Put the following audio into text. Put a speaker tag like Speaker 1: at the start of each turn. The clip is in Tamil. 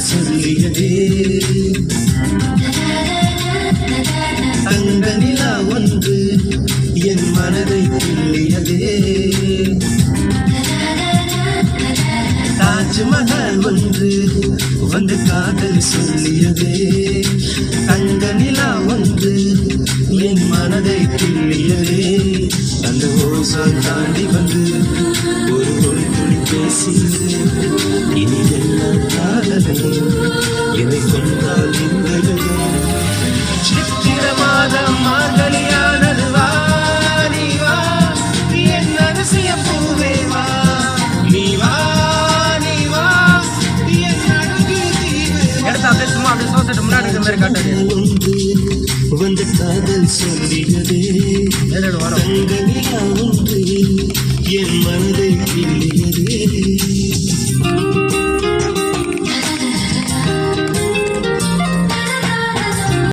Speaker 1: சொல்லியதே தங்க நிலா ஒன்று என் மனதை கிள்ளியதே தாஜ்மஹால் ஒன்று வந்து காதல் சொல்லியதே தங்க நிலா ஒன்று என் மனதை கிள்ளியதே அந்த ஓசான் தாண்டி வந்து ஒரு மொழி துணி பேசியது இனி எல்லாம் காதலே என்னை கொண்டால் இந்த சித்திர மாதம் மார்கழியானது வா நீ வா என் ரகசிய பூவே வா நீ வா நீ வா என் அழகு தீவு
Speaker 2: எடுத்து அப்படியே சும்மா அப்படியே சோசிட்டு முன்னாடி இருக்கிற மாதிரி காட்டுது
Speaker 1: வந்து காதல் சொல்லியதே
Speaker 2: வரும்
Speaker 1: தங்க நிலா ஒன்று என் மனதை கிள்ளியதே